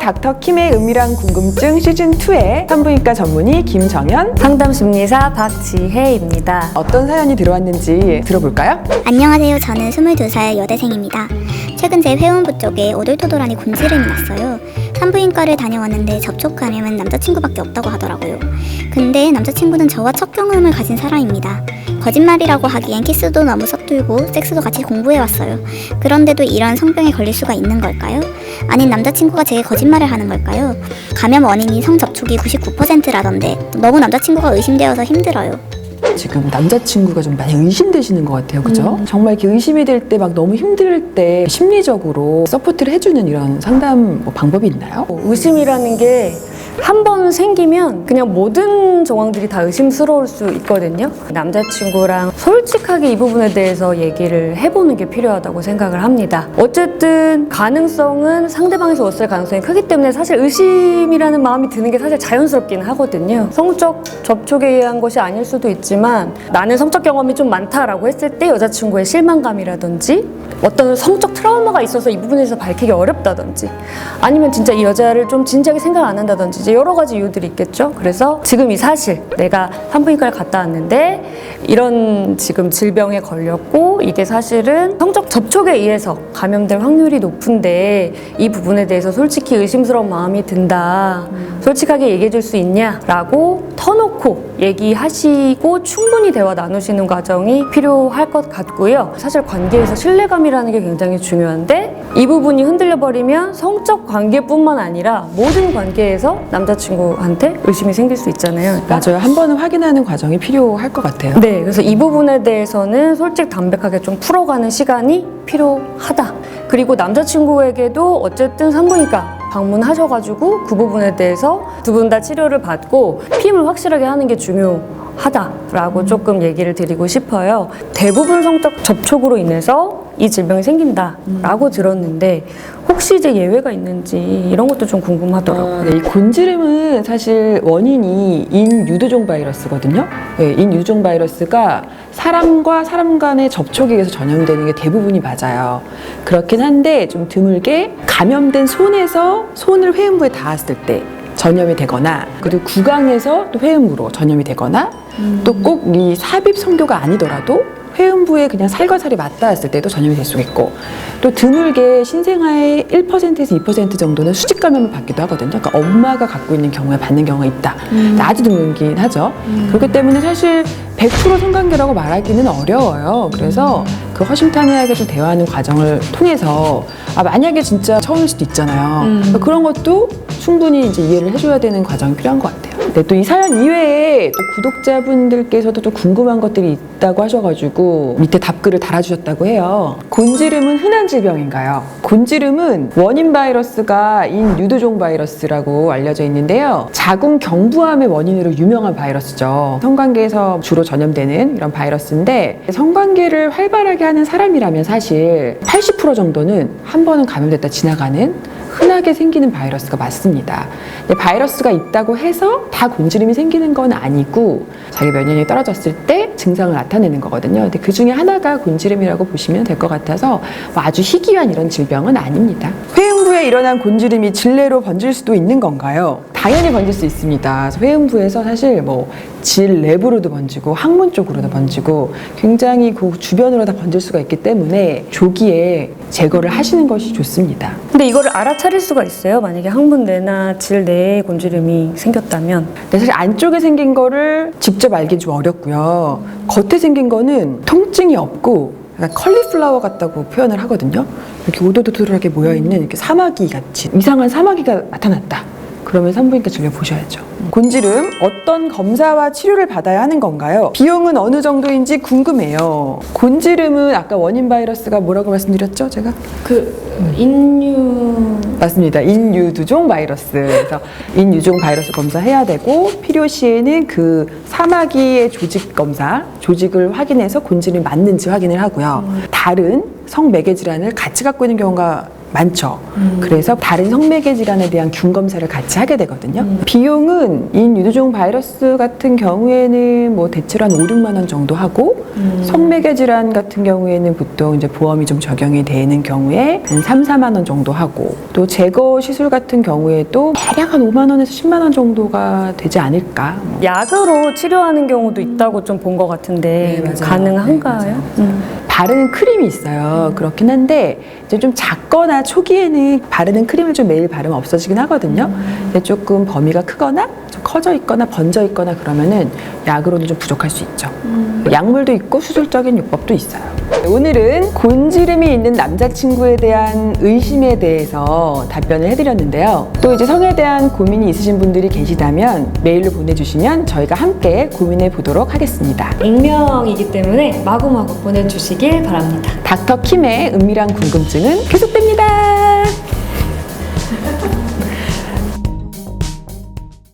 닥터킴의 은밀한 궁금증 시즌2의 산부인과 전문의 김정연, 상담심리사 박지혜입니다. 어떤 사연이 들어왔는지 들어볼까요? 안녕하세요. 저는 22살 여대생입니다. 최근 제 회음부 쪽에 오돌토돌하니 곤지름이 났어요. 산부인과를 다녀왔는데 접촉 감염은 남자친구밖에 없다고 하더라고요. 근데 남자친구는 저와 첫 경험을 가진 사람입니다. 거짓말이라고 하기엔 키스도 너무 서툴고 섹스도 같이 공부해왔어요. 그런데도 이런 성병에 걸릴 수가 있는 걸까요? 아닌 남자친구가 제게 거짓말을 하는 걸까요? 감염 원인이 성접촉이 99%라던데 너무 남자친구가 의심되어서 힘들어요. 지금 남자친구가 좀 많이 의심되시는 것 같아요. 그죠? 정말 이렇게 의심이 될 때 막 너무 힘들 때 심리적으로 서포트를 해주는 이런 상담 방법이 있나요? 의심이라는 게 한 번 생기면 그냥 모든 정황들이 다 의심스러울 수 있거든요. 남자친구랑 솔직하게 이 부분에 대해서 얘기를 해보는 게 필요하다고 생각을 합니다. 어쨌든 가능성은 상대방에서 왔을 가능성이 크기 때문에 사실 의심이라는 마음이 드는 게 사실 자연스럽긴 하거든요. 성적 접촉에 의한 것이 아닐 수도 있지만 나는 성적 경험이 좀 많다라고 했을 때 여자친구의 실망감이라든지 어떤 성적 트라우마가 있어서 이 부분에서 밝히기 어렵다든지 아니면 진짜 이 여자를 좀 진지하게 생각 안 한다든지 이제 여러 가지 이유들이 있겠죠. 그래서 지금 이 사실 내가 산부인과를 갔다 왔는데 이런 지금 질병에 걸렸고 이게 사실은 성적 접촉에 의해서 감염될 확률이 높은데 이 부분에 대해서 솔직히 의심스러운 마음이 든다. 솔직하게 얘기해 줄 수 있냐라고 터놓고 얘기하시고 충분히 대화 나누시는 과정이 필요할 것 같고요. 사실 관계에서 신뢰감이라는 게 굉장히 중요한데 이 부분이 흔들려 버리면 성적 관계뿐만 아니라 모든 관계에서 남자친구한테 의심이 생길 수 있잖아요. 그러니까 맞아요. 한 번은 확인하는 과정이 필요할 것 같아요. 네, 그래서 이 부분에 대해서는 솔직 담백하게 좀 풀어가는 시간이 필요하다. 그리고 남자친구에게도 어쨌든 산부인과 방문하셔가지고 그 부분에 대해서 두 분 다 치료를 받고 피임을 확실하게 하는 게 중요하다라고 조금 얘기를 드리고 싶어요. 대부분 성적 접촉으로 인해서 이 질병이 생긴다라고 들었는데 혹시 이제 예외가 있는지 이런 것도 좀 궁금하더라고요. 네, 이 곤지름은 사실 원인이 인유두종 바이러스거든요. 네, 인유두종 바이러스가 사람과 사람 간의 접촉에 의해서 전염되는 게 대부분이 맞아요. 그렇긴 한데 좀 드물게 감염된 손에서 손을 회음부에 닿았을 때 전염이 되거나 그리고 구강에서 또 회음부로 전염이 되거나 또 꼭 이 삽입 성교가 아니더라도 회음부에 그냥 살과 살이 맞닿았을 때도 전염이 될 수 있고 또 드물게 신생아의 1%에서 2% 정도는 수직 감염을 받기도 하거든요. 그러니까 엄마가 갖고 있는 경우에 받는 경우가 있다. 아주 드물긴 하죠. 그렇기 때문에 사실 100% 성관계라고 말하기는 어려워요. 그래서 그 허심탄회하게 좀 대화하는 과정을 통해서 만약에 진짜 처음일 수도 있잖아요. 그러니까 그런 것도 충분히 이제 이해를 해줘야 되는 과정이 필요한 것 같아요. 네, 또 이 사연 이외에 또 구독자분들께서도 또 궁금한 것들이 있다고 하셔가지고 밑에 답글을 달아주셨다고 해요. 곤지름은 흔한 질병인가요? 곤지름은 원인 바이러스가 인유두종 바이러스라고 알려져 있는데요. 자궁 경부암의 원인으로 유명한 바이러스죠. 성관계에서 주로 전염되는 이런 바이러스인데 성관계를 활발하게 하는 사람이라면 사실 80% 정도는 한 번은 감염됐다 지나가는 흔하게 생기는 바이러스가 맞습니다. 근데 바이러스가 있다고 해서 다 곤지름이 생기는 건 아니고 자기 면역력이 떨어졌을 때 증상을 나타내는 거거든요. 근데 그 중에 하나가 곤지름이라고 보시면 될 것 같아서 아주 희귀한 이런 질병은 아닙니다. 회음부에 일어난 곤지름이 질내로 번질 수도 있는 건가요? 당연히 번질 수 있습니다. 그래서 회음부에서 사실 질 내부로도 번지고 항문 쪽으로도 번지고 굉장히 그 주변으로 다 번질 수가 있기 때문에 조기에 제거를 하시는 것이 좋습니다. 근데 이거를 알아차릴 수가 있어요? 만약에 항문 내나 질 내에 곤지름이 생겼다면? 근데 사실 안쪽에 생긴 거를 직접 알기는 좀 어렵고요. 겉에 생긴 거는 통증이 없고 약간 컬리플라워 같다고 표현을 하거든요. 이렇게 오도도돌하게 모여있는 이렇게 사마귀 같이 이상한 사마귀가 나타났다. 그러면 산부인과 진료 보셔야죠. 곤지름 어떤 검사와 치료를 받아야 하는 건가요? 비용은 어느 정도인지 궁금해요. 곤지름은 아까 원인 바이러스가 뭐라고 말씀드렸죠? 제가? 맞습니다. 인유두종 바이러스. 그래서 인유두종 바이러스 검사해야 되고 필요 시에는 그 사마귀의 조직 검사, 조직을 확인해서 곤지름이 맞는지 확인을 하고요. 다른 성매개 질환을 같이 갖고 있는 경우가 많죠. 그래서 다른 성매개 질환에 대한 균 검사를 같이 하게 되거든요. 비용은 인유두종 바이러스 같은 경우에는 뭐 대체로 한 5, 6만 원 정도 하고 성매개 질환 같은 경우에는 보통 이제 보험이 좀 적용이 되는 경우에 한 3, 4만 원 정도 하고 또 제거 시술 같은 경우에도 대략 한 5만 원에서 10만 원 정도가 되지 않을까. 약으로 치료하는 경우도 있다고 좀 본 것 같은데 네, 맞아요. 가능한가요? 바르는 크림이 있어요. 그렇긴 한데 이제 좀 작거나 초기에는 바르는 크림을 좀 매일 바르면 없어지긴 하거든요. 근데 조금 범위가 크거나 좀 커져 있거나 번져 있거나 그러면은 약으로는 좀 부족할 수 있죠. 약물도 있고 수술적인 요법도 있어요. 오늘은 곤지름이 있는 남자친구에 대한 의심에 대해서 답변을 해드렸는데요. 또 이제 성에 대한 고민이 있으신 분들이 계시다면 메일로 보내주시면 저희가 함께 고민해 보도록 하겠습니다. 익명이기 때문에 마구마구 보내주시길 바랍니다. 닥터 킴의 은밀한 궁금증은 계속됩니다.